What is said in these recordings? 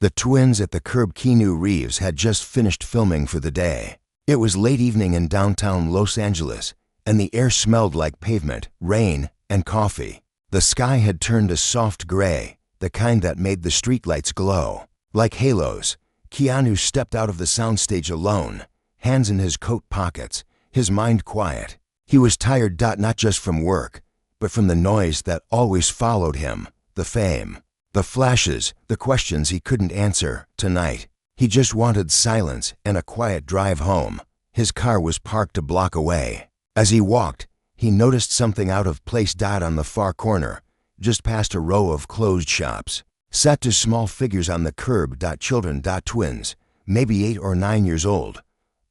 The twins at the curb. Keanu Reeves had just finished filming for the day. It was late evening in downtown Los Angeles, and the air smelled like pavement, rain, and coffee. The sky had turned a soft gray, the kind that made the streetlights glow. Like halos, Keanu stepped out of the soundstage alone, hands in his coat pockets, his mind quiet. He was tired, not just from work, but from the noise that always followed him, the fame, the flashes, the questions he couldn't answer. Tonight, he just wanted silence and a quiet drive home. His car was parked a block away. As he walked, he noticed something out of place. On the far corner, just past a row of closed shops, sat two small figures on the curb. Children. Twins, maybe 8 or 9 years old.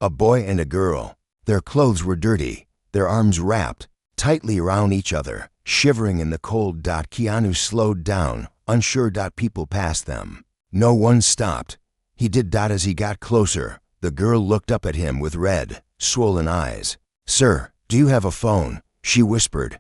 A boy and a girl. Their clothes were dirty, their arms wrapped tightly around each other, shivering in the cold. Keanu slowed down, unsure. People passed them. No one stopped. He did. As he got closer, the girl looked up at him with red, swollen eyes. "Sir, do you have a phone?" she whispered.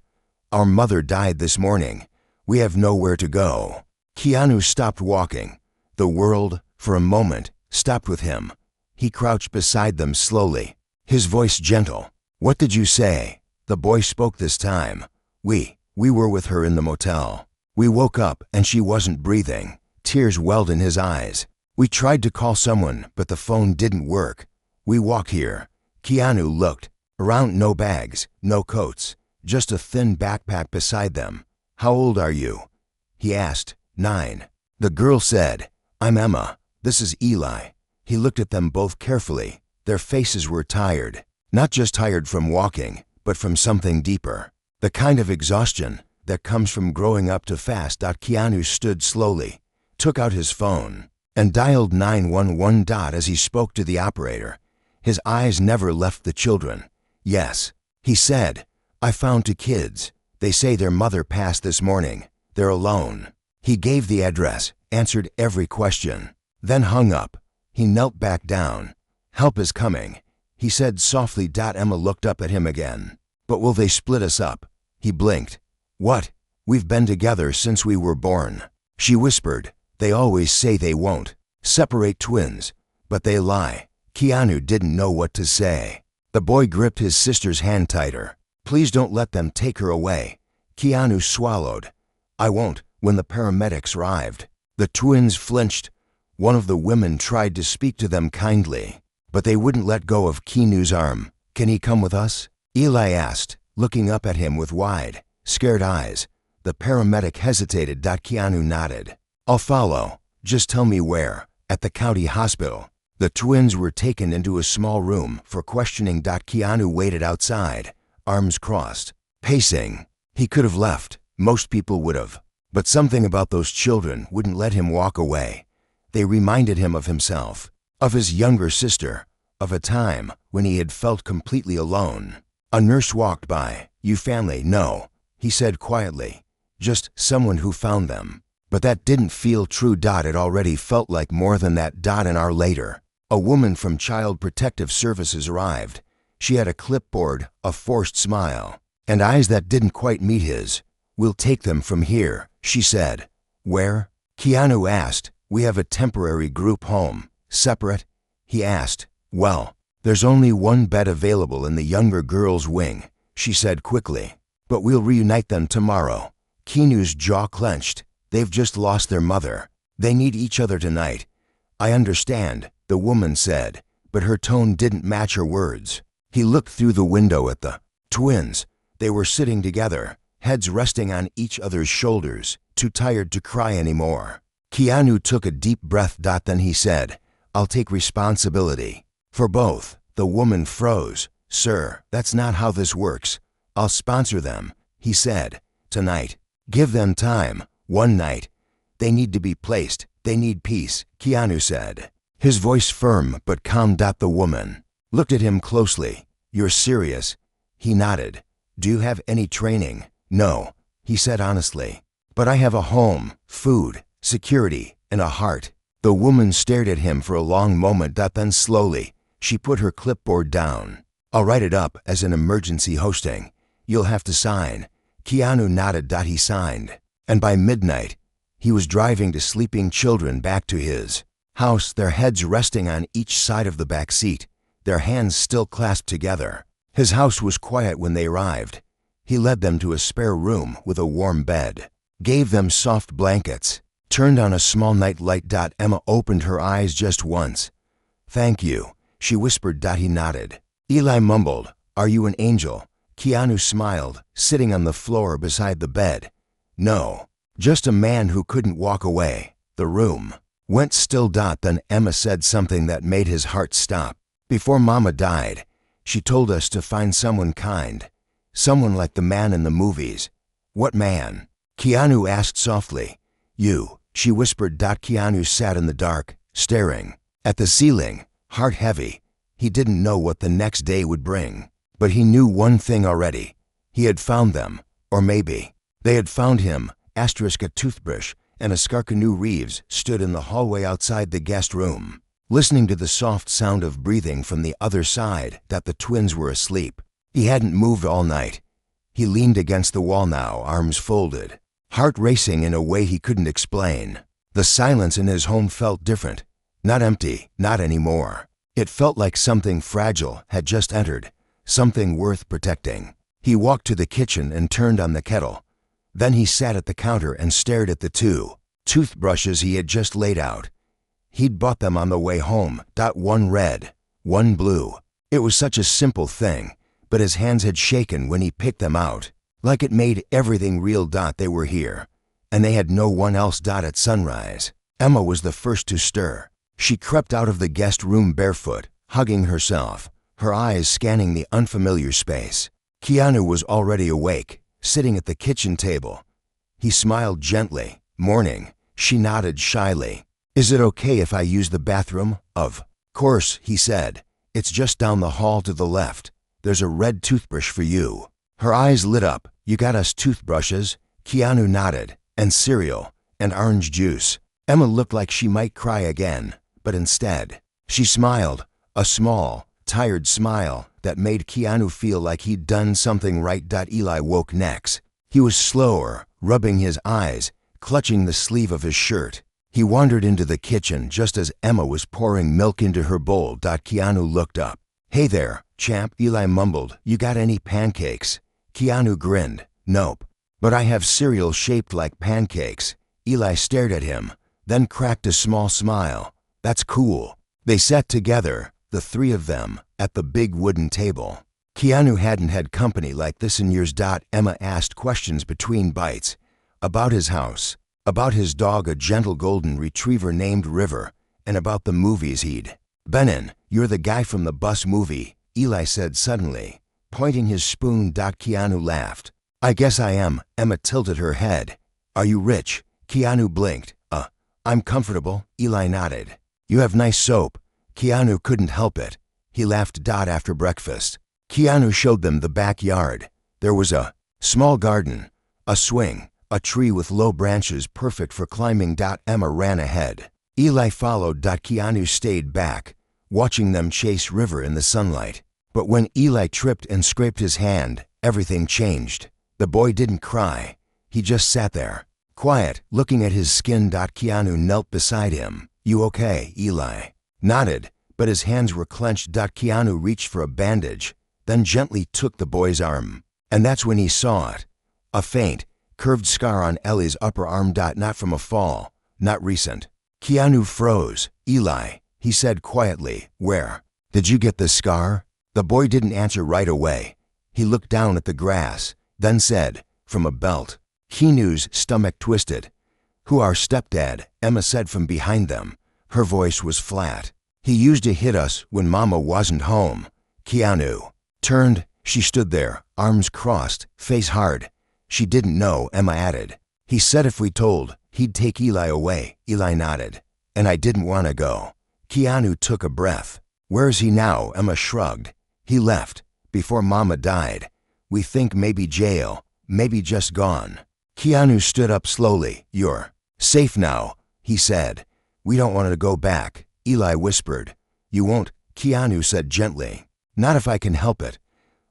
"Our mother died this morning. We have nowhere to go." Keanu stopped walking. The world, for a moment, stopped with him. He crouched beside them slowly, his voice gentle. "What did you say?" The boy spoke this time. We were with her in the motel. We woke up and she wasn't breathing." Tears welled in his eyes. "We tried to call someone, but the phone didn't work. We walk here." Keanu looked around. No bags, no coats, just a thin backpack beside them. "How old are you?" he asked. 9. The girl said, "I'm Emma. This is Eli." He looked at them both carefully. Their faces were tired. Not just tired from walking, but from something deeper. The kind of exhaustion that comes from growing up too fast. Keanu stood slowly, took out his phone, and dialed 911. As he spoke to the operator, his eyes never left the children. "Yes," he said, "I found 2 kids. They say their mother passed this morning. They're alone." He gave the address, answered every question, then hung up. He knelt back down. "Help is coming," he said softly. Emma looked up at him again. "But will they split us up?" He blinked. "What? We've been together since we were born." She whispered, "They always say they won't separate twins, but they lie." Keanu didn't know what to say. The boy gripped his sister's hand tighter. "Please don't let them take her away." Keanu swallowed. "I won't." When the paramedics arrived, the twins flinched. One of the women tried to speak to them kindly, but they wouldn't let go of Keanu's arm. "Can he come with us?" Eli asked, looking up at him with wide, scared eyes. The paramedic hesitated. Keanu nodded. "I'll follow. Just tell me where." "At the county hospital." The twins were taken into a small room for questioning. Keanu waited outside, arms crossed, pacing. He could have left. Most people would have. But something about those children wouldn't let him walk away. They reminded him of himself, of his younger sister, of a time when he had felt completely alone. A nurse walked by. "You family?" "No," he said quietly. "Just someone who found them." But that didn't feel true. It already felt like more than that. An hour later, a woman from Child Protective Services arrived. She had a clipboard, a forced smile, and eyes that didn't quite meet his. "We'll take them from here," she said. "Where?" Keanu asked. "We have a temporary group home." "Separate?" he asked. "Well, there's only one bed available in the younger girl's wing," she said quickly. "But we'll reunite them tomorrow." Keanu's jaw clenched. "They've just lost their mother. They need each other tonight." "I understand," the woman said, but her tone didn't match her words. He looked through the window at the twins. They were sitting together, heads resting on each other's shoulders, too tired to cry anymore. Keanu took a deep breath. Then he said, "I'll take responsibility for both." The woman froze. "Sir, that's not how this works." "I'll sponsor them," he said. "Tonight. Give them time. One night. They need to be placed. They need peace," Keanu said, his voice firm but calm. The woman looked at him closely. "You're serious?" He nodded. "Do you have any training?" "No," he said honestly. "But I have a home, food, security, and a heart." The woman stared at him for a long moment. Then slowly, she put her clipboard down. "I'll write it up as an emergency hosting. You'll have to sign." Keanu nodded. He signed. And by midnight, He was driving two sleeping children back to his house, their heads resting on each side of the back seat, their hands still clasped together. His house was quiet when they arrived. He led them to a spare room with a warm bed, gave them soft blankets, turned on a small night light. Emma opened her eyes just once. "Thank you," she whispered. He nodded. Eli mumbled, "Are you an angel?" Keanu smiled, sitting on the floor beside the bed. "No, just a man who couldn't walk away." The room went still. Then Emma said something that made his heart stop. "Before Mama died, she told us to find someone kind, someone like the man in the movies." "What man?" Keanu asked softly. "You," she whispered. Keanu sat in the dark, staring at the ceiling, heart heavy. He didn't know what the next day would bring, but he knew one thing already. He had found them, or maybe they had found him. A toothbrush and a Keanu Reeves stood in the hallway outside the guest room, listening to the soft sound of breathing from the other side. The twins were asleep. He hadn't moved all night. He leaned against the wall now, arms folded, heart racing in a way he couldn't explain. The silence in his home felt different. Not empty, not anymore. It felt like something fragile had just entered, something worth protecting. He walked to the kitchen and turned on the kettle. Then he sat at the counter and stared at the two toothbrushes he had just laid out. He'd bought them on the way home. One red, one blue. It was such a simple thing, but his hands had shaken when he picked them out, like it made everything real. They were here, and they had no one else. At sunrise, Emma was the first to stir. She crept out of the guest room barefoot, hugging herself, her eyes scanning the unfamiliar space. Keanu was already awake, sitting at the kitchen table. He smiled gently. "Morning." She nodded shyly. "Is it okay if I use the bathroom?" "Of course," he said. "It's just down the hall to the left. There's a red toothbrush for you." Her eyes lit up. "You got us toothbrushes?" Keanu nodded. "And cereal, and orange juice." Emma looked like she might cry again, but instead, she smiled, a small, tired smile that made Keanu feel like he'd done something right. Eli woke next. He was slower, rubbing his eyes, clutching the sleeve of his shirt. He wandered into the kitchen just as Emma was pouring milk into her bowl. Keanu looked up. "Hey there, champ," Eli mumbled. "You got any pancakes?" Keanu grinned. "Nope, but I have cereal shaped like pancakes." Eli stared at him, then cracked a small smile. "That's cool." They sat together, the three of them, at the big wooden table. Keanu hadn't had company like this in years. Emma asked questions between bites, about his house, about his dog, a gentle golden retriever named River, and about the movies he'd been in. "You're the guy from the bus movie," Eli said suddenly, pointing his spoon. Keanu laughed. "I guess I am." Emma tilted her head. "Are you rich?" Keanu blinked. I'm comfortable." Eli nodded. "You have nice soap." Keanu couldn't help it. He laughed. After breakfast, Keanu showed them the backyard. There was a small garden, a swing, a tree with low branches perfect for climbing. Emma ran ahead. Eli followed. Keanu stayed back, watching them chase River in the sunlight. But when Eli tripped and scraped his hand, everything changed. The boy didn't cry. He just sat there, quiet, looking at his skin. Keanu knelt beside him. "You okay?" Eli nodded, but his hands were clenched. Keanu reached for a bandage, then gently took the boy's arm. And that's when he saw it. A faint, curved scar on Ellie's upper arm. Not from a fall, not recent. Keanu froze. "Eli," he said quietly, "where did you get this scar?" The boy didn't answer right away. He looked down at the grass, then said, "From a belt." Keanu's stomach twisted. "Who, our stepdad?" Emma said from behind them. Her voice was flat. "He used to hit us when Mama wasn't home." Keanu turned. She stood there, arms crossed, face hard. "She didn't know," Emma added. "He said if we told, he'd take Eli away." Eli nodded. "And I didn't want to go." Keanu took a breath. "Where's he now?" Emma shrugged. "He left before Mama died. We think maybe jail, maybe just gone." Keanu stood up slowly. "You're safe now," he said. "We don't want to go back." Eli whispered. "You won't," Keanu said gently. "Not if I can help it."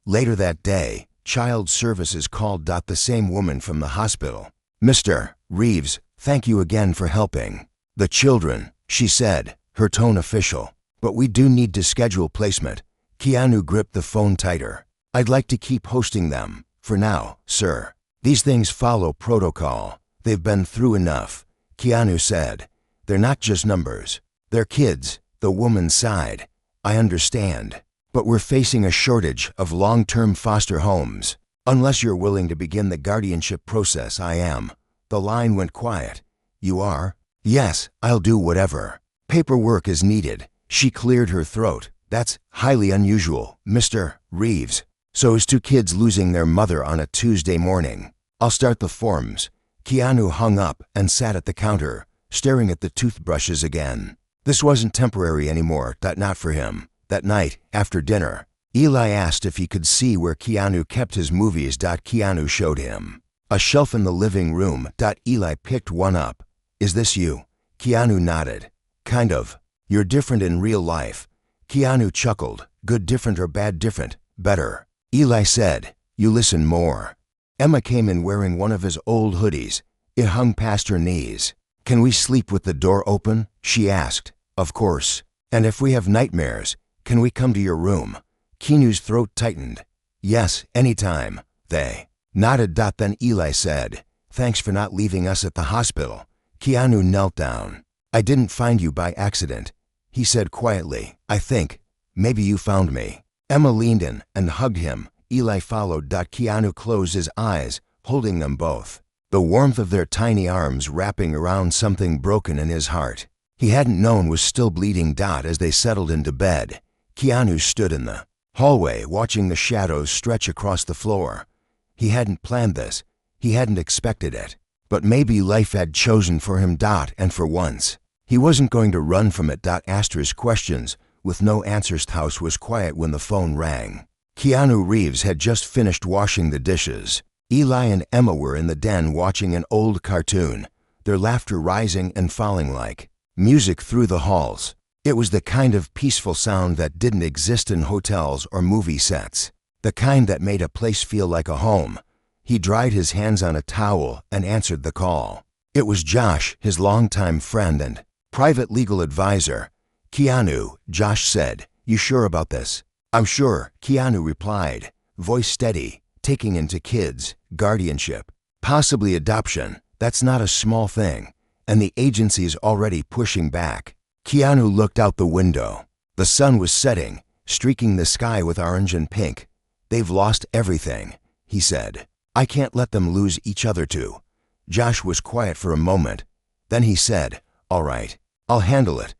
Later that day, Child Services called. The same woman from the hospital. "Mr. Reeves, Thank you again for helping. The children, she said, her tone official. But we do need to schedule placement. Keanu gripped the phone tighter. I'd like to keep hosting them. For now, sir. These things follow protocol. They've been through enough. Keanu said. They're not just numbers. They're kids. The woman sighed. I understand. But we're facing a shortage of long-term foster homes. Unless you're willing to begin the guardianship process, I am. The line went quiet. You are? Yes, I'll do whatever. Paperwork is needed. She cleared her throat. That's highly unusual, Mr. Reeves. So is two kids losing their mother on a Tuesday morning. I'll start the forms. Keanu hung up and sat at the counter, staring at the toothbrushes again. This wasn't temporary anymore, not for him. That night, after dinner, Eli asked if he could see where Keanu kept his movies. Keanu showed him. A shelf in the living room. Eli picked one up. Is this you? Keanu nodded. Kind of. You're different in real life. Keanu chuckled. Good different or bad different? Better. Eli said. You listen more. Emma came in wearing one of his old hoodies. It hung past her knees. Can we sleep with the door open? She asked. Of course. And if we have nightmares, can we come to your room? Keanu's throat tightened. Yes, anytime. They nodded. Then Eli said, thanks for not leaving us at the hospital. Keanu knelt down. I didn't find you by accident, he said quietly. I think, maybe you found me. Emma leaned in and hugged him. Eli followed. Keanu closed his eyes, holding them both. The warmth of their tiny arms wrapping around something broken in his heart. He hadn't known was still bleeding. As they settled into bed, Keanu stood in the hallway watching the shadows stretch across the floor. He hadn't planned this. He hadn't expected it. But maybe life had chosen for him. And for once, he wasn't going to run from it. Asked his questions with no answers. House was quiet when the phone rang. Keanu Reeves had just finished washing the dishes. Eli and Emma were in the den watching an old cartoon, their laughter rising and falling like music through the halls. It was the kind of peaceful sound that didn't exist in hotels or movie sets, the kind that made a place feel like a home. He dried his hands on a towel and answered the call. It was Josh, his longtime friend and private legal advisor. Keanu, Josh said, you sure about this? I'm sure, Keanu replied, voice steady, taking into kids, guardianship, possibly adoption. That's not a small thing, and the agency's already pushing back. Keanu looked out the window. The sun was setting, streaking the sky with orange and pink. They've lost everything, he said. I can't let them lose each other too. Josh was quiet for a moment. Then he said, all right, I'll handle it.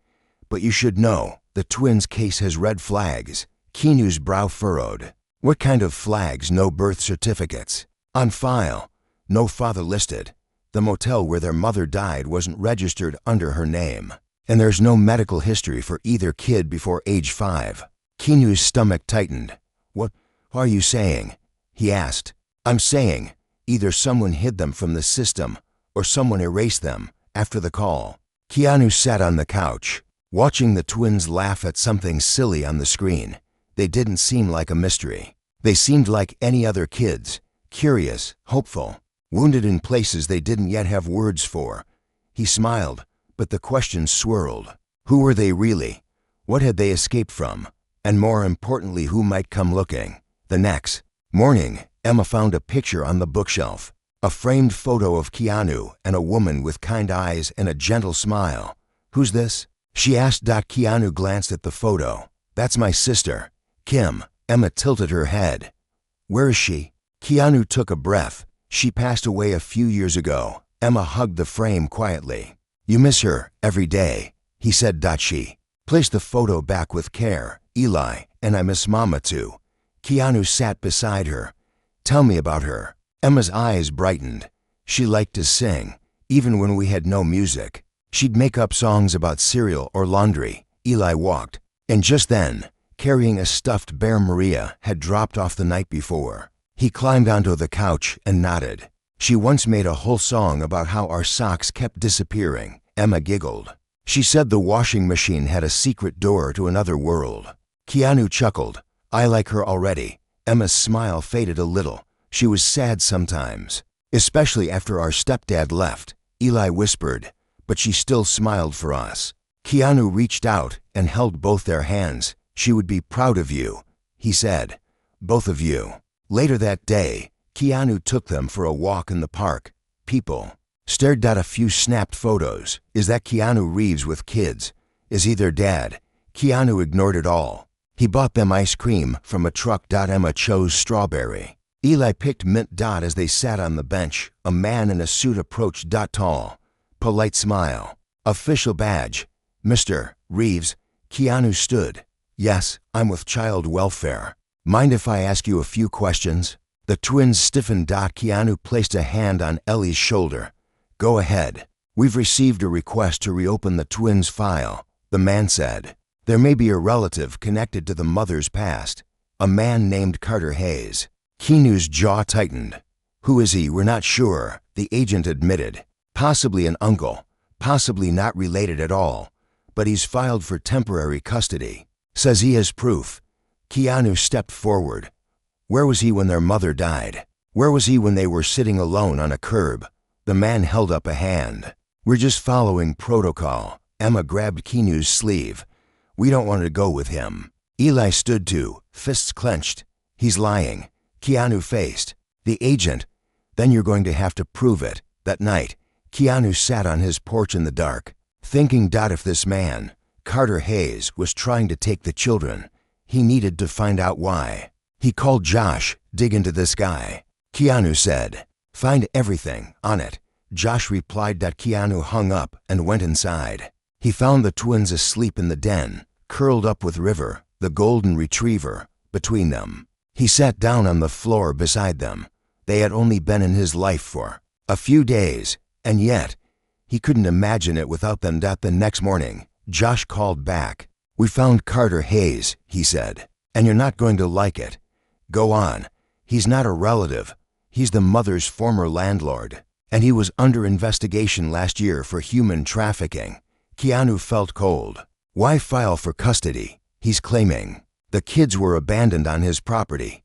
But you should know, the twins' case has red flags. Keanu's brow furrowed. What kind of flags? No birth certificates on file. No father listed. The motel where their mother died wasn't registered under her name. And there's no medical history for either kid before age 5. Keanu's stomach tightened. What are you saying? He asked. I'm saying, either someone hid them from the system, or someone erased them after the call. Keanu sat on the couch, watching the twins laugh at something silly on the screen. They didn't seem like a mystery. They seemed like any other kids, curious, hopeful, wounded in places they didn't yet have words for. He smiled, but the questions swirled. Who were they really? What had they escaped from? And more importantly, who might come looking? The next morning, Emma found a picture on the bookshelf, a framed photo of Keanu and a woman with kind eyes and a gentle smile. Who's this? She asked. Keanu glanced at the photo. That's my sister, Kim. Emma tilted her head. Where is she? Keanu took a breath. She passed away a few years ago. Emma hugged the frame quietly. You miss her every day, he said. She placed the photo back with care. Eli, and I miss Mama too. Keanu sat beside her. Tell me about her. Emma's eyes brightened. She liked to sing, even when we had no music. She'd make up songs about cereal or laundry. Eli walked, and just then, carrying a stuffed bear Maria had dropped off the night before. He climbed onto the couch and nodded. She once made a whole song about how our socks kept disappearing. Emma giggled. She said the washing machine had a secret door to another world. Keanu chuckled. I like her already. Emma's smile faded a little. She was sad sometimes, especially after our stepdad left. Eli whispered, but she still smiled for us. Keanu reached out and held both their hands. She would be proud of you, he said. Both of you. Later that day, Keanu took them for a walk in the park. People stared at a few snapped photos. Is that Keanu Reeves with kids? Is he their dad? Keanu ignored it all. He bought them ice cream from a truck. Emma chose strawberry. Eli picked mint. As they sat on the bench, a man in a suit approached. Tall, polite smile. Official badge. Mr. Reeves. Keanu stood. Yes, I'm with child welfare. Mind if I ask you a few questions? The twins stiffened. Keanu placed a hand on Ellie's shoulder. Go ahead. We've received a request to reopen the twins' file, the man said. There may be a relative connected to the mother's past. A man named Carter Hayes. Keanu's jaw tightened. Who is he? We're not sure, the agent admitted. Possibly an uncle. Possibly not related at all. But he's filed for temporary custody. Says he has proof. Keanu stepped forward. Where was he when their mother died? Where was he when they were sitting alone on a curb? The man held up a hand. We're just following protocol. Emma grabbed Keanu's sleeve. We don't want to go with him. Eli stood too, fists clenched. He's lying. Keanu faced. The agent. Then you're going to have to prove it. That night, Keanu sat on his porch in the dark, thinking. If this man, Carter Hayes, was trying to take the children, he needed to find out why. He called Josh. Dig into this guy. Keanu said. Find everything on it. Josh replied. Keanu hung up and went inside. He found the twins asleep in the den, curled up with River, the golden retriever, between them. He sat down on the floor beside them. They had only been in his life for a few days, and yet he couldn't imagine it without them. The next morning, Josh called back. We found Carter Hayes, he said, and you're not going to like it. Go on. He's not a relative. He's the mother's former landlord, and he was under investigation last year for human trafficking. Keanu felt cold. Why file for custody? He's claiming the kids were abandoned on his property.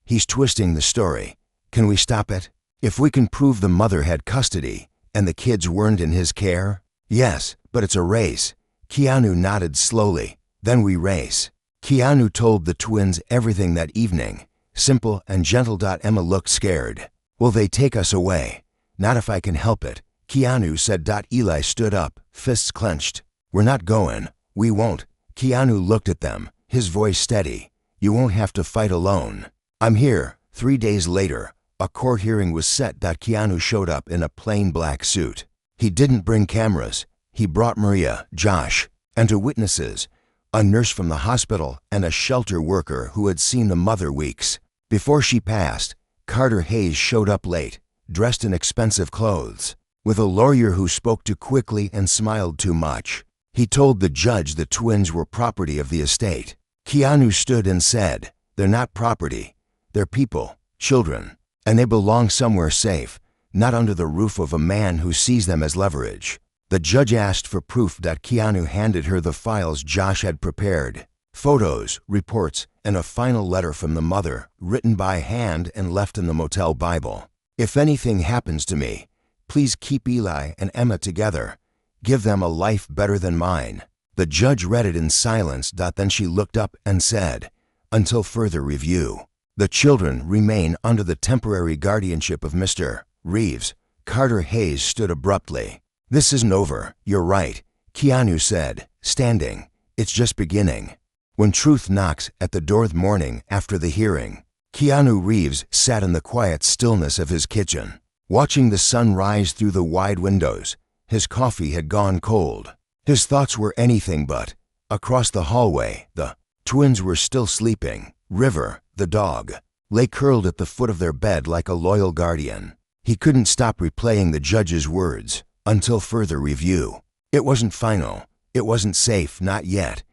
He's twisting the story. Can we stop it? If we can prove the mother had custody and the kids weren't in his care? Yes, but it's a race. Keanu nodded slowly. Then we race. Keanu told the twins everything that evening. Simple and gentle. Emma looked scared. Will they take us away? Not if I can help it, Keanu said. Eli stood up, fists clenched. We're not going. We won't. Keanu looked at them, his voice steady. You won't have to fight alone. I'm here. 3 days later, a court hearing was set. Keanu showed up in a plain black suit. He didn't bring cameras. He brought Maria, Josh, and two witnesses, a nurse from the hospital and a shelter worker who had seen the mother weeks before she passed. Carter Hayes showed up late, dressed in expensive clothes, with a lawyer who spoke too quickly and smiled too much. He told the judge the twins were property of the estate. Keanu stood and said, they're not property. They're people, children, and they belong somewhere safe, not under the roof of a man who sees them as leverage. The judge asked for proof. Keanu handed her the files Josh had prepared, photos, reports, and a final letter from the mother, written by hand and left in the motel Bible. If anything happens to me, please keep Eli and Emma together. Give them a life better than mine. The judge read it in silence. Then she looked up and said, until further review, the children remain under the temporary guardianship of Mr. Reeves. Carter Hayes stood abruptly. This isn't over, you're right, Keanu said, standing. It's just beginning. When truth knocks at the door the morning after the hearing, Keanu Reeves sat in the quiet stillness of his kitchen, watching the sun rise through the wide windows. His coffee had gone cold. His thoughts were anything but. Across the hallway, the twins were still sleeping. River, the dog, lay curled at the foot of their bed like a loyal guardian. He couldn't stop replaying the judge's words. Until further review. It wasn't final. It wasn't safe, not yet.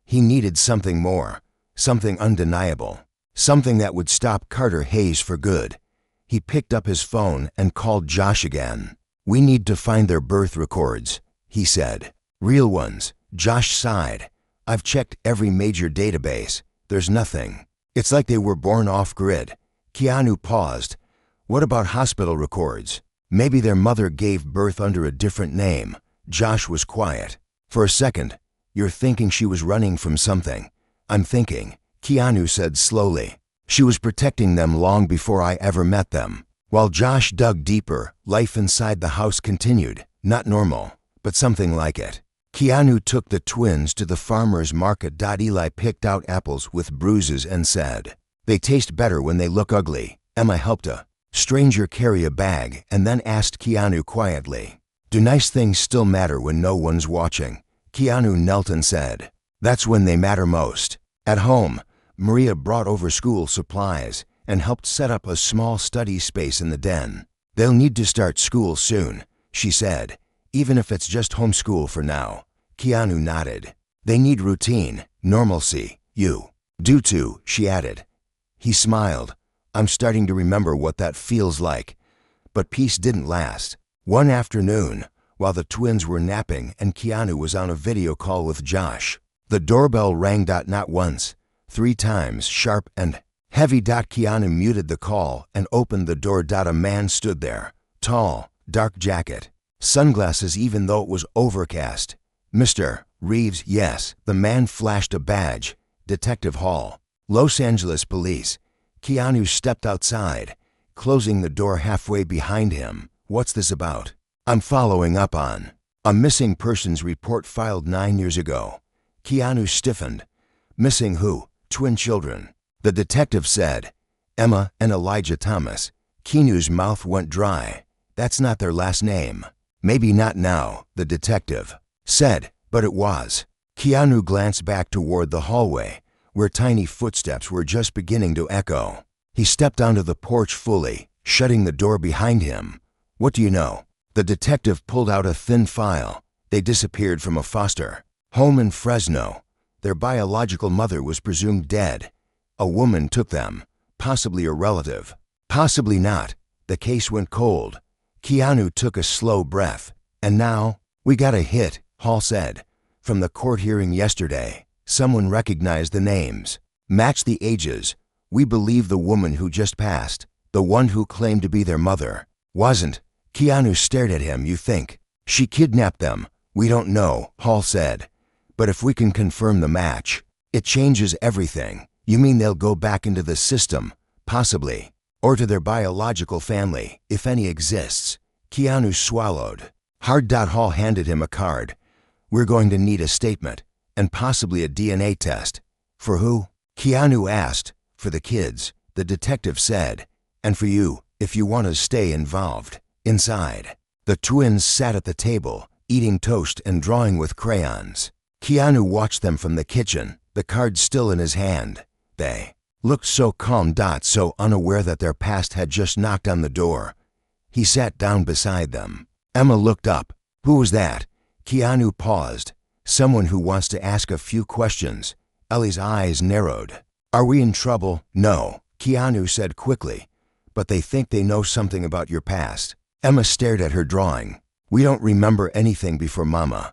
He needed something more, something undeniable, something that would stop Carter Hayes for good. He picked up his phone and called Josh again. We need to find their birth records, he said. Real ones. Josh sighed. I've checked every major database. There's nothing. It's like they were born off-grid. Keanu paused. What about hospital records? Maybe their mother gave birth under a different name. Josh was quiet. For a second, you're thinking she was running from something. I'm thinking, Keanu said slowly. She was protecting them long before I ever met them. While Josh dug deeper, life inside the house continued. Not normal, but something like it. Keanu took the twins to the farmer's market. Eli picked out apples with bruises and said, "They taste better when they look ugly." Emma helped a stranger carry a bag and then asked Keanu quietly, "Do nice things still matter when no one's watching?" Keanu knelt and said, "That's when they matter most." At home, Maria brought over school supplies and helped set up a small study space in the den. "They'll need to start school soon," she said, "even if it's just homeschool for now." Keanu nodded. "They need routine, normalcy. You do too," she added. He smiled. "I'm starting to remember what that feels like." But peace didn't last. One afternoon, while the twins were napping and Keanu was on a video call with Josh, the doorbell rang. Not once, 3 times, sharp and heavy. Keanu muted the call and opened the door. A man stood there, tall, dark jacket, sunglasses even though it was overcast. "Mr. Reeves?" "Yes." The man flashed a badge. "Detective Hall, Los Angeles Police." Keanu stepped outside, closing the door halfway behind him. "What's this about?" "I'm following up on a missing persons report filed 9 years ago." Keanu stiffened. "Missing who?" "Twin children." The detective said, "Emma and Elijah Thomas." Keanu's mouth went dry. "That's not their last name." "Maybe not now," the detective said, "but it was." Keanu glanced back toward the hallway, where tiny footsteps were just beginning to echo. He stepped onto the porch fully, shutting the door behind him. "What do you know?" The detective pulled out a thin file. "They disappeared from a foster home in Fresno. Their biological mother was presumed dead. A woman took them, possibly a relative." "Possibly not." The case went cold. Keanu took a slow breath. "And now, we got a hit," Hall said. "From the court hearing yesterday, someone recognized the names, matched the ages. We believe the woman who just passed, the one who claimed to be their mother, wasn't." Keanu stared at him. "You think she kidnapped them?" "We don't know," Hall said. "But if we can confirm the match, it changes everything." "You mean they'll go back into the system?" "Possibly. Or to their biological family, if any exists." Keanu swallowed hard. Hall handed him a card. "We're going to need a statement, and possibly a DNA test." "For who?" Keanu asked. "For the kids," the detective said. "And for you, if you want to stay involved." Inside, the twins sat at the table, eating toast and drawing with crayons. Keanu watched them from the kitchen, the card still in his hand. They looked so calm. So unaware that their past had just knocked on the door. He sat down beside them. Emma looked up. "Who was that?" Keanu paused. "Someone who wants to ask a few questions." Ellie's eyes narrowed. "Are we in trouble?" "No," Keanu said quickly. "But they think they know something about your past." Emma stared at her drawing. "We don't remember anything before Mama."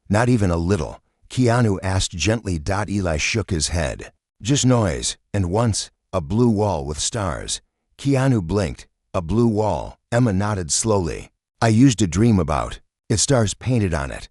"Not even a little?" Keanu asked gently. Eli shook his head. "Just noise, and once, a blue wall with stars." Keanu blinked. "A blue wall?" Emma nodded slowly. "I used to dream about it. Stars painted on it,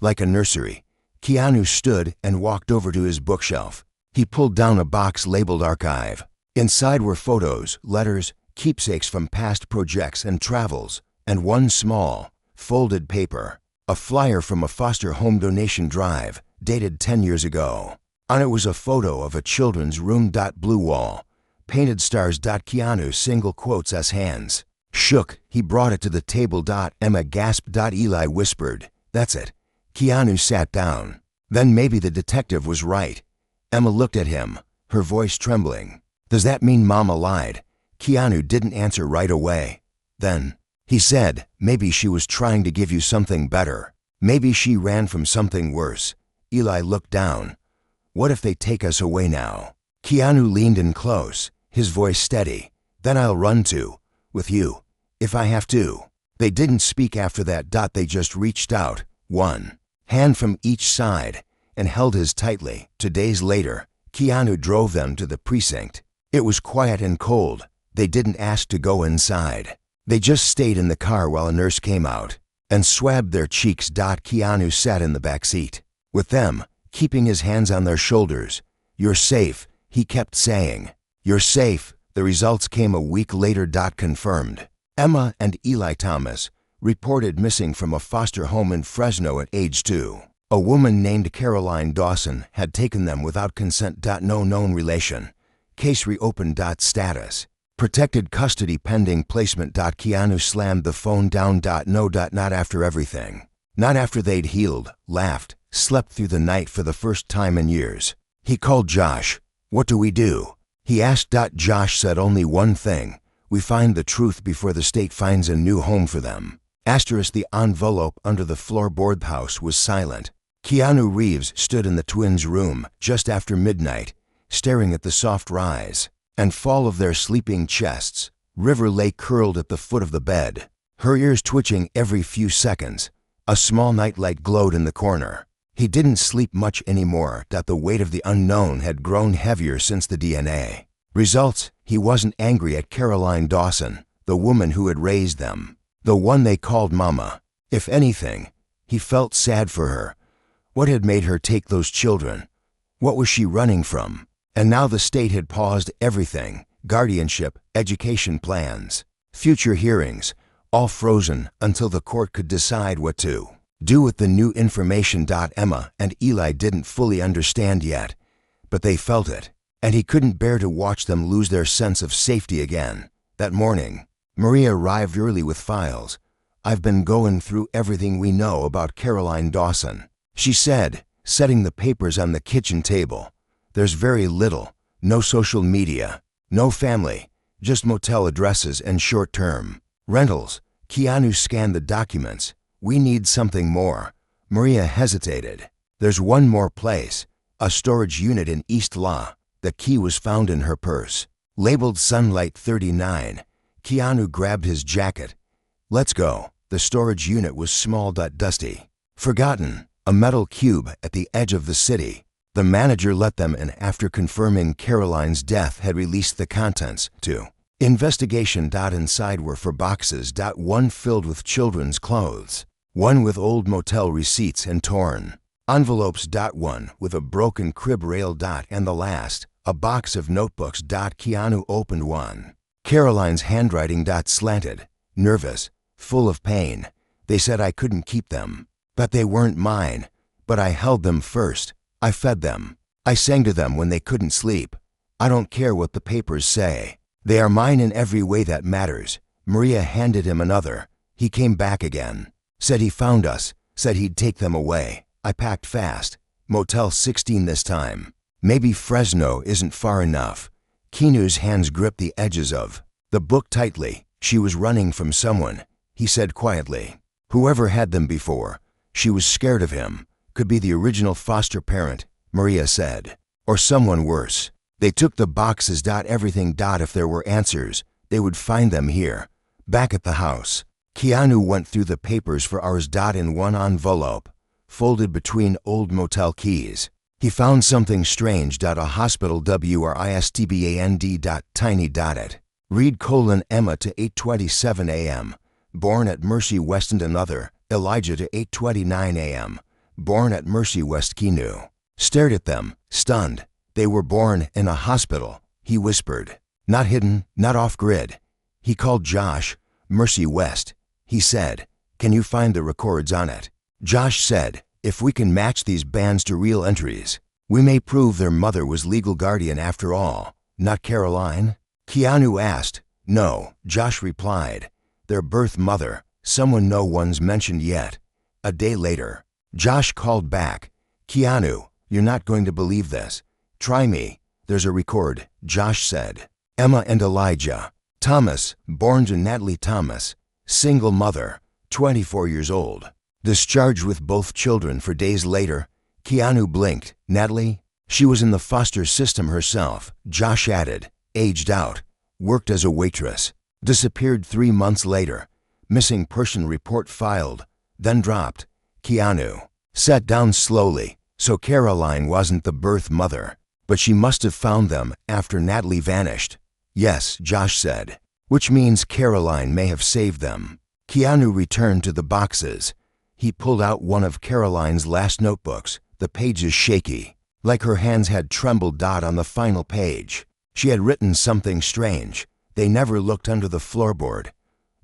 like a nursery." Keanu stood and walked over to his bookshelf. He pulled down a box labeled Archive. Inside were photos, letters, keepsakes from past projects and travels, and one small, folded paper, a flyer from a foster home donation drive, dated 10 years ago. On it was a photo of a children's room. Blue wall, painted stars. Keanu single quotes as hands shook. He brought it to the table. Emma gasped. Eli whispered, "That's it." Keanu sat down. Then maybe the detective was right. Emma looked at him, her voice trembling. "Does that mean Mama lied?" Keanu didn't answer right away. Then he said, "Maybe she was trying to give you something better. Maybe she ran from something worse." Eli looked down. "What if they take us away now?" Keanu leaned in close, his voice steady. "Then I'll run too, with you, if I have to." They didn't speak after that. They just reached out, one hand from each side, and held his tightly. 2 days later, Keanu drove them to the precinct. It was quiet and cold. They didn't ask to go inside. They just stayed in the car while a nurse came out and swabbed their cheeks. Keanu sat in the back seat with them, keeping his hands on their shoulders. "You're safe," he kept saying. "You're safe." The results came a week later. Confirmed. Emma and Eli Thomas reported missing from a foster home in Fresno at age 2. A woman named Caroline Dawson had taken them without consent. No known relation. Case reopened. Status: protected custody pending placement. Keanu slammed the phone down. No. Not after everything. Not after they'd healed, laughed, slept through the night for the first time in years. He called Josh. "What do we do?" he asked. Josh said only one thing: "We find the truth before the state finds a new home for them." The envelope under the floorboard house was silent. Keanu Reeves stood in the twins' room just after midnight, staring at the soft rise and fall of their sleeping chests. River lay curled at the foot of the bed, her ears twitching every few seconds. A small nightlight glowed in the corner. He didn't sleep much anymore. The weight of the unknown had grown heavier since the DNA results. He wasn't angry at Caroline Dawson, the woman who had raised them, the one they called Mama. If anything, he felt sad for her. What had made her take those children? What was she running from? And now the state had paused everything: guardianship, education plans, future hearings, all frozen until the court could decide what to do with the new information. Emma and Eli didn't fully understand yet, but they felt it, and he couldn't bear to watch them lose their sense of safety again. That morning, Maria arrived early with files. "I've been going through everything we know about Caroline Dawson," she said, setting the papers on the kitchen table. "There's very little. No social media, no family, just motel addresses and short-term rentals." Keanu scanned the documents. "We need something more." Maria hesitated. "There's one more place, a storage unit in East La." The key was found in her purse, labeled Sunlight 39. Keanu grabbed his jacket. "Let's go." The storage unit was small, dusty, forgotten, a metal cube at the edge of the city. The manager let them in after confirming Caroline's death had released the contents to investigation. Inside were 4 boxes. One filled with children's clothes, one with old motel receipts and torn envelopes. One with a broken crib rail. And the last, a box of notebooks. Keanu opened one. Caroline's handwriting. Slanted, nervous, full of pain. "They said I couldn't keep them, but they weren't mine. But I held them first. I fed them. I sang to them when they couldn't sleep. I don't care what the papers say. They are mine in every way that matters." Maria handed him another. He came back again. "Said he found us. Said he'd take them away." I packed fast. "Motel 16 this time. Maybe Fresno isn't far enough." Keanu's hands gripped the edges of the book tightly. "She was running from someone," he said quietly. "Whoever had them before. She was scared of him. Could be the original foster parent," Maria said. "Or someone worse. They took the boxes. Everything. If there were answers, they would find them here, back at the house." Keanu went through the papers for hours. In one envelope, folded between old motel keys, he found something strange. A hospital wristband. Tiny. It read: Emma to 8:27 a.m. born at Mercy West, and another, Elijah to 8:29 a.m. born at Mercy West. Keanu stared at them, stunned. "They were born in a hospital," he whispered. "Not hidden, not off-grid." He called Josh. "Mercy West," he said. "Can you find the records on it?" Josh said, "If we can match these bands to real entries, we may prove their mother was legal guardian after all." "Not Caroline?" Keanu asked. "No," Josh replied. "Their birth mother, someone no one's mentioned yet." A day later, Josh called back. "Keanu, you're not going to believe this. Try me. There's a record," Josh said. "Emma and Elijah Thomas, born to Natalie Thomas, single mother, 24 years old, discharged with both children for days later." Keanu blinked. "Natalie?" "She was in the foster system herself," Josh added. "Aged out. Worked as a waitress. Disappeared 3 months later. Missing person report filed, then dropped." Keanu sat down slowly. "So Caroline wasn't the birth mother, but she must have found them after Natalie vanished." "Yes," Josh said. which means Caroline may have saved them. Keanu returned to the boxes. He pulled out one of Caroline's last notebooks, the pages shaky, like her hands had trembled. On the final page, she had written something strange. They never looked under the floorboard.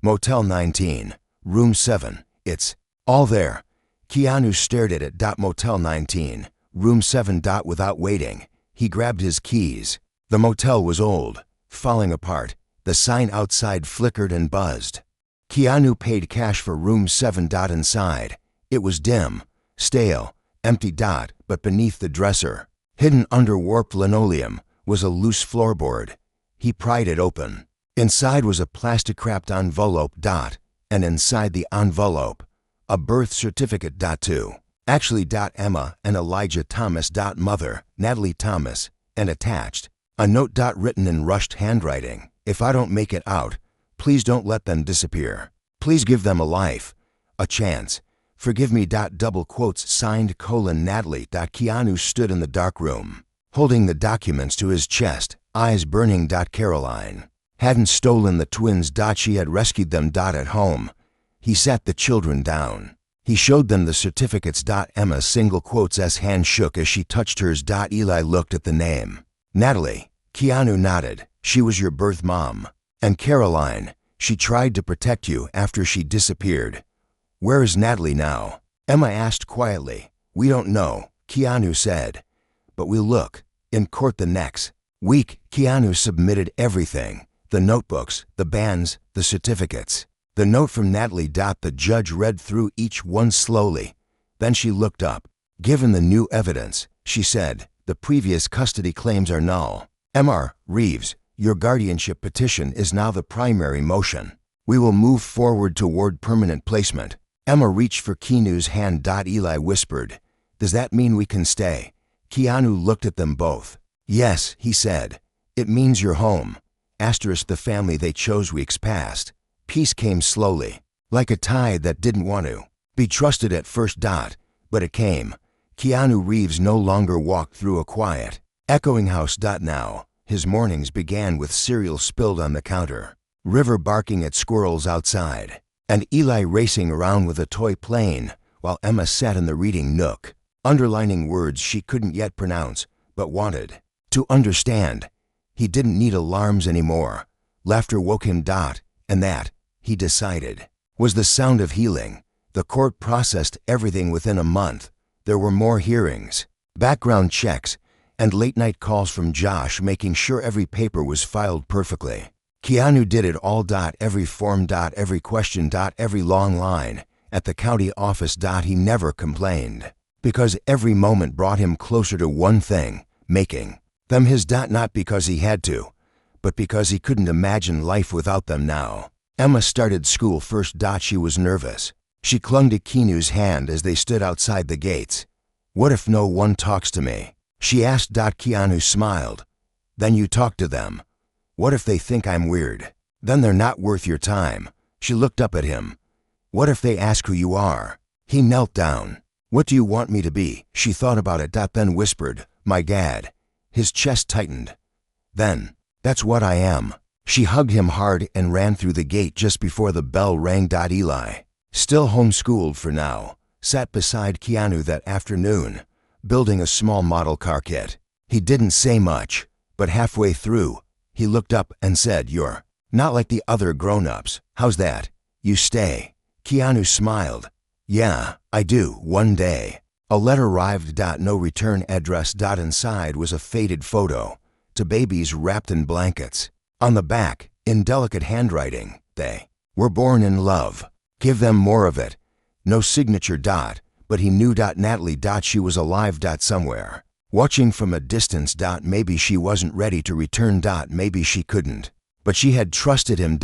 Motel 19, room 7, it's all there. Keanu stared at it. Motel 19, room 7. Without waiting, he grabbed his keys. The motel was old, falling apart. The sign outside flickered and buzzed. Keanu paid cash for room 7. Inside, it was dim, stale, empty. But beneath the dresser, hidden under warped linoleum, was a loose floorboard. He pried it open. Inside was a plastic-wrapped envelope. And inside the envelope, a birth certificate. To actually Emma and Elijah Thomas. Mother, Natalie Thomas, and attached, a note. Written in rushed handwriting. If I don't make it out, please don't let them disappear. Please give them a life, a chance. Forgive me. Double quotes signed: Natalie. Keanu stood in the dark room, holding the documents to his chest, eyes burning. Caroline hadn't stolen the twins. She had rescued them. At home, he sat the children down. He showed them the certificates. Emma single quotes s hand shook as she touched hers. Eli looked at the name. Natalie. Keanu nodded. She was your birth mom. And Caroline, she tried to protect you after she disappeared. Where is Natalie now? Emma asked quietly. We don't know, Keanu said. But we'll look. In court the next week, Keanu submitted everything. The notebooks, the bands, the certificates. The note from Natalie. The judge read through each one slowly. Then she looked up. Given the new evidence, she said, the previous custody claims are null. Mr. Reeves, your guardianship petition is now the primary motion. We will move forward toward permanent placement. Emma reached for Keanu's hand. Eli whispered, does that mean we can stay? Keanu looked at them both. Yes, he said. It means you're home. Asterisk the family they chose weeks past. Peace came slowly, like a tide that didn't want to be trusted at first. But it came. Keanu Reeves no longer walked through a quiet, echoing house. Now, his mornings began with cereal spilled on the counter, River barking at squirrels outside, and Eli racing around with a toy plane, while Emma sat in the reading nook, underlining words she couldn't yet pronounce, but wanted to understand. He didn't need alarms anymore. Laughter woke him. And that, he decided, was the sound of healing. The court processed everything within a month. There were more hearings, background checks, and late-night calls from Josh making sure every paper was filed perfectly. Keanu did it all. Every form. Every question. Every long line at the county office. He never complained, because every moment brought him closer to one thing, making them his. Not because he had to, but because he couldn't imagine life without them now. Emma started school first. She was nervous. She clung to Keanu's hand as they stood outside the gates. What if no one talks to me? She asked. Keanu smiled. Then you talk to them. What if they think I'm weird? Then they're not worth your time. She looked up at him. What if they ask who you are? He knelt down. What do you want me to be? She thought about it. Then whispered, my dad. His chest tightened. Then, that's what I am. She hugged him hard and ran through the gate just before the bell rang. Eli, still homeschooled for now, sat beside Keanu that afternoon, building a small model car kit. He didn't say much, but halfway through, he looked up and said, you're not like the other grown-ups. How's that? You stay? Keanu smiled. Yeah, I do, one day. A letter arrived. No return address. Inside was a faded photo, to babies wrapped in blankets. On the back, in delicate handwriting, they were born in love. Give them more of it. No signature. But he knew. Natalie. She was alive. Somewhere, watching from a distance. Maybe she wasn't ready to return. Maybe she couldn't. But she had trusted him.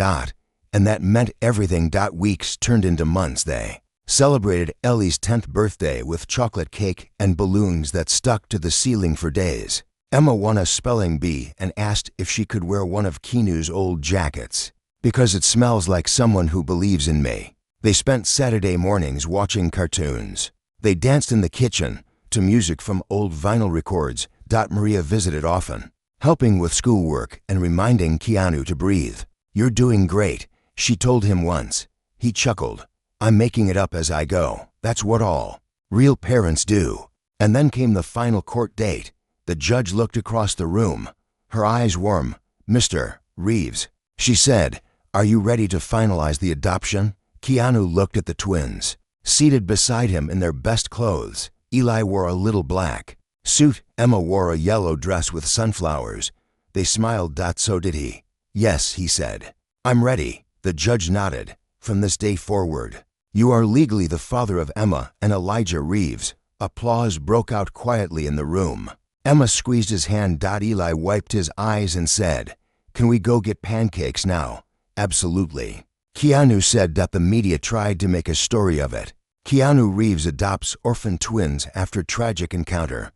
And that meant everything. Weeks turned into months. They celebrated Ellie's 10th birthday with chocolate cake and balloons that stuck to the ceiling for days. Emma won a spelling bee and asked if she could wear one of Keanu's old jackets. Because it smells like someone who believes in me. They spent Saturday mornings watching cartoons. They danced in the kitchen to music from old vinyl records. Maria visited often, helping with schoolwork and reminding Keanu to breathe. "You're doing great," she told him once. He chuckled. "I'm making it up as I go. That's what all real parents do." And then came the final court date. The judge looked across the room, her eyes warm. "Mr. Reeves," she said, "are you ready to finalize the adoption?" Keanu looked at the twins, seated beside him in their best clothes. Eli wore a little black suit. Emma wore a yellow dress with sunflowers. They smiled. So did he. "Yes," he said. "I'm ready." The judge nodded. "From this day forward, you are legally the father of Emma and Elijah Reeves." Applause broke out quietly in the room. Emma squeezed his hand. Eli wiped his eyes and said, "Can we go get pancakes now?" "Absolutely." Keanu said that the media tried to make a story of it. Keanu Reeves adopts orphan twins after tragic encounter,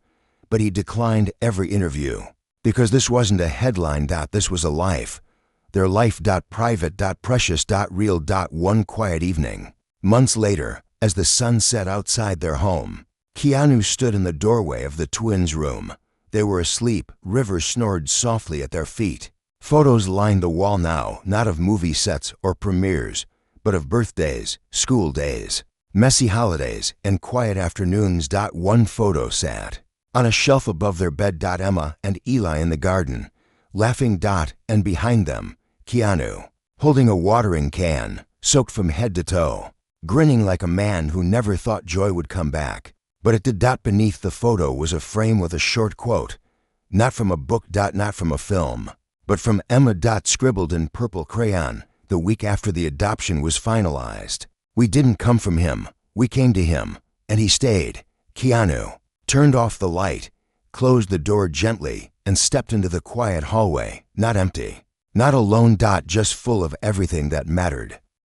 but he declined every interview because this wasn't a headline. This was a life. Their life. Private. Precious. Real. One quiet evening, months later, as the sun set outside their home, Keanu stood in the doorway of the twins' room. They were asleep. Rivers snored softly at their feet. Photos lined the wall now, not of movie sets or premieres, but of birthdays, school days, messy holidays, and quiet afternoons. One photo sat on a shelf above their bed. Emma and Eli in the garden, laughing. And behind them, Keanu, holding a watering can, soaked from head to toe, grinning like a man who never thought joy would come back. But it did. Beneath the photo was a frame with a short quote, not from a book. Not from a film, but from Emma. Scribbled in purple crayon the week after the adoption was finalized. "We didn't come from him. We came to him, and he stayed." Keanu turned off the light, closed the door gently, and stepped into the quiet hallway. Not empty, not alone. Just full of everything that mattered.